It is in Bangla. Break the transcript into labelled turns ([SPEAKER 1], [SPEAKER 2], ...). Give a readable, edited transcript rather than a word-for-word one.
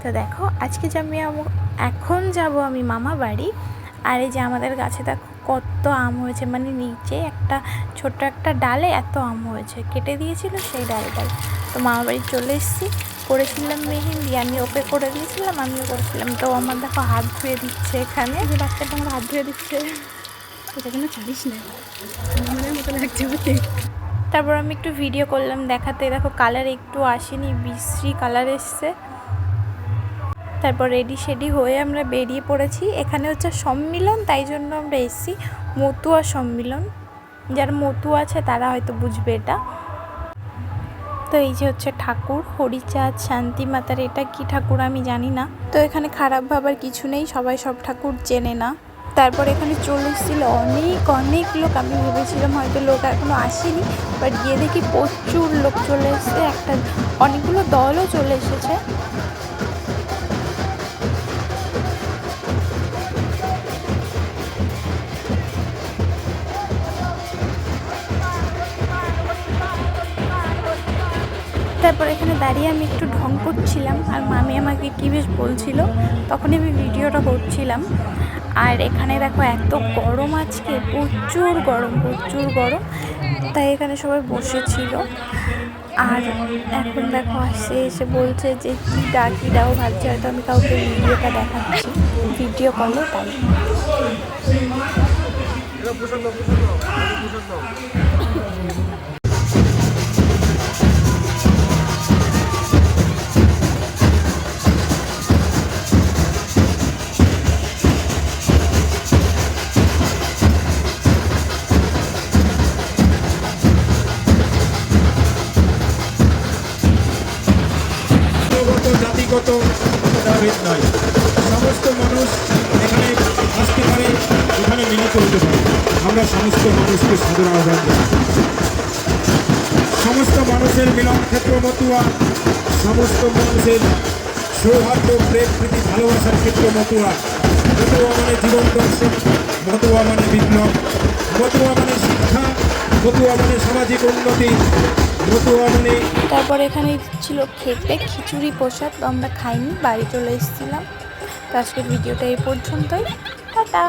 [SPEAKER 1] তো দেখো আজকে এখন যাব আমি মামা বাড়ি। আর এই যে আমাদের গাছে দেখো কত আম হয়েছে, মানে নিচে একটা ছোট্ট একটা ডালে এত আম হয়েছে, কেটে দিয়েছিল সেই ডালটাই। তো মামা বাড়ি চলে এসেছি, করেছিলাম মেহেন্দি, আমি ওকে করে দিয়েছিলাম, আমিও করেছিলাম। তো আমার দেখো হাত ধুয়ে দিচ্ছে, এখানে যে বাচ্চাটা আমার হাত ধুয়ে দিচ্ছে, এটা কিন্তু ছাড়িস না, মনের মতো লাগছে হতে। তারপর আমি একটু ভিডিও করলাম দেখাতে, দেখো কালার একটু আসেনি, বিশ্রী কালার এসছে। তারপর রেডি শেডি হয়ে আমরা বেরিয়ে পড়েছি। এখানে হচ্ছে সম্মিলন, তাই জন্য আমরা এসেছি, মতুয়া সম্মিলন। যার মতুয়া আছে তারা হয়তো বুঝবে এটা। তো এই যে হচ্ছে ঠাকুর হরিচাঁদ শান্তি মাতার, এটা কি ঠাকুর আমি জানি না। তো এখানে খারাপ ভাবার কিছু নেই, সবাই সব ঠাকুর চেনে না। তারপর এখানে চলে এসেছিল অনেক লোক, আমি ভেবেছিলাম হয়তো লোক এখনো আসেনি, বাট গিয়ে দেখি প্রচুর লোক চলে এসেছে, অনেকগুলো দলও চলে এসেছে। তারপর এখানে দাঁড়িয়ে আমি একটু ঢং করছিলাম, আর মামি আমাকে কী বেশ বলছিল, তখনই আমি ভিডিওটা করছিলাম। আর এখানে দেখো এত গরম আজকে, প্রচুর গরম, তাই এখানে সবাই বসেছিল। আর এখন দেখো এসে বলছে যে কী ডাও, ভাবছি হয়তো আমি কাউকে ভিডিওটা দেখাচ্ছি ভিডিও কলে, তাই।
[SPEAKER 2] জাতিগত ভেদ নয়, সমস্ত মানুষ এখানে আসতে পারে, এখানে মিলিত হতে পারে। আমরা সমস্ত মানুষকে সাদর আহ্বান জানাই। সমস্ত মানুষের মিলন ক্ষেত্র মতুয়া, সমস্ত মানুষের সৌহার্দ্য প্রেম প্রীতি ভালোবাসার ক্ষেত্র মতুয়া। মতুয়া মানে জীবন দর্শন, মতুয়া মানে বিপ্লব, মতুয়া মানে শিক্ষা, মতুয়া মানে সামাজিক উন্নতি, মতুয়া মানে।
[SPEAKER 1] তারপর এখানে ছিল খেতে খিচুড়ি প্রসাদ, তো আমরা খাইনি, বাড়ি চলে এসেছিলাম। তো আজকের ভিডিওটা এই পর্যন্তই, টাটা।